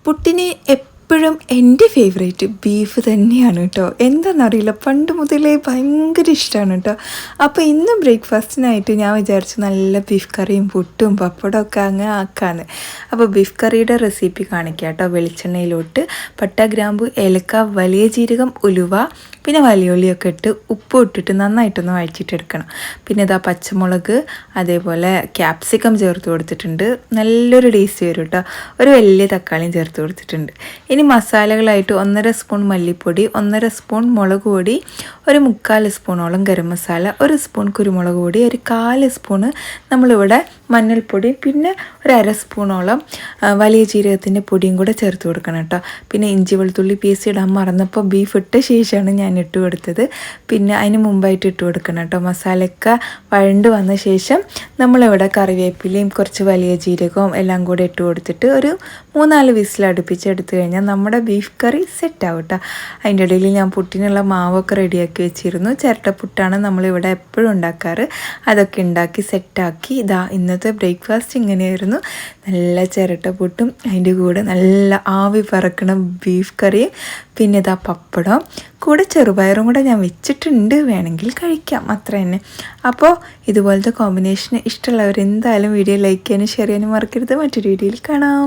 പുട്ടിന് എപ്പോഴും എൻ്റെ ഫേവറേറ്റ് ബീഫ് തന്നെയാണ് കേട്ടോ. എന്താണെന്നറിയില്ല, പണ്ട് മുതലേ ഭയങ്കര ഇഷ്ടമാണ് കേട്ടോ. അപ്പോൾ ഇന്നും ബ്രേക്ക്ഫാസ്റ്റിനായിട്ട് ഞാൻ വിചാരിച്ചു നല്ല ബീഫ് കറിയും പുട്ടും പപ്പടവും ഒക്കെ അങ്ങനെ ആക്കാമെന്ന്. അപ്പോൾ ബീഫ് കറിയുടെ റെസിപ്പി കാണിക്കാം കേട്ടോ. വെളിച്ചെണ്ണയിലോട്ട് പട്ട, ഗ്രാമ്പു, ഏലക്ക, വലിയ ജീരകം, ഉലുവ, പിന്നെ വലിയുള്ളിയൊക്കെ ഇട്ട് ഉപ്പ് ഇട്ടിട്ട് നന്നായിട്ടൊന്ന് വഴറ്റിയിട്ടെടുക്കണം. പിന്നെ ഇതാ പച്ചമുളക്, അതേപോലെ ക്യാപ്സിക്കം ചേർത്ത് കൊടുത്തിട്ടുണ്ട്. നല്ലൊരു ടേസ്റ്റ് വരും കേട്ടോ. ഒരു വലിയ തക്കാളിയും ചേർത്ത് കൊടുത്തിട്ടുണ്ട്. ഇനി മസാലകളായിട്ട് 1.5 സ്പൂൺ മല്ലിപ്പൊടി, 1.5 സ്പൂൺ മുളക് പൊടി, ഒരു 3/4 സ്പൂണോളം ഗരം മസാല, 1 സ്പൂൺ കുരുമുളക് പൊടി, ഒരു 1/4 സ്പൂണ് നമ്മളിവിടെ മഞ്ഞൾപ്പൊടി, പിന്നെ ഒരു 1/2 സ്പൂണോളം വലിയ ജീരകത്തിൻ്റെ പൊടിയും കൂടെ ചേർത്ത് കൊടുക്കണം കേട്ടോ. പിന്നെ ഇഞ്ചി വെളുത്തുള്ളി പേസ്റ്റ് ഇടാൻ മറന്നപ്പോൾ ബീഫ് ഇട്ട ശേഷമാണ് ഞാൻ ഇട്ട് കൊടുത്തത്. പിന്നെ അതിന് മുമ്പായിട്ട് ഇട്ട് കൊടുക്കണം കേട്ടോ. മസാലയൊക്കെ വഴണ്ട് വന്ന ശേഷം നമ്മളിവിടെ കറിവേപ്പിലയും കുറച്ച് വലിയ ജീരകവും എല്ലാം കൂടെ ഇട്ട് കൊടുത്തിട്ട് ഒരു 3-4 വിസിൽ അടുപ്പിച്ചെടുത്ത് കഴിഞ്ഞാൽ നമ്മുടെ ബീഫ് കറി സെറ്റാവും കേട്ടോ. അതിൻ്റെ ഇടയിൽ ഞാൻ പുട്ടിനുള്ള മാവൊക്കെ റെഡിയാക്കി വെച്ചിരുന്നു. ചിരട്ടപ്പുട്ടാണ് നമ്മളിവിടെ എപ്പോഴും ഉണ്ടാക്കാറ്. അതൊക്കെ ഉണ്ടാക്കി സെറ്റാക്കി ഇതാ ഇന്നത്തെ ബ്രേക്ക്ഫാസ്റ്റ് ഇങ്ങനെയായിരുന്നു. നല്ല ചിരട്ടപ്പുട്ടും അതിൻ്റെ കൂടെ നല്ല ആവി പറക്കണം ബീഫ് കറിയും, പിന്നെ ഇതാ പപ്പടം, കൂടെ ചെറുപയറും കൂടെ ഞാൻ വെച്ചിട്ടുണ്ട്, വേണമെങ്കിൽ കഴിക്കാം, അത്ര തന്നെ. അപ്പോൾ ഇതുപോലത്തെ കോമ്പിനേഷൻ ഇഷ്ടമുള്ളവർ എന്തായാലും വീഡിയോ ലൈക്ക് ചെയ്യാനും ഷെയർ ചെയ്യാനും മറക്കരുത്. മറ്റൊരു വീഡിയോയിൽ കാണാം.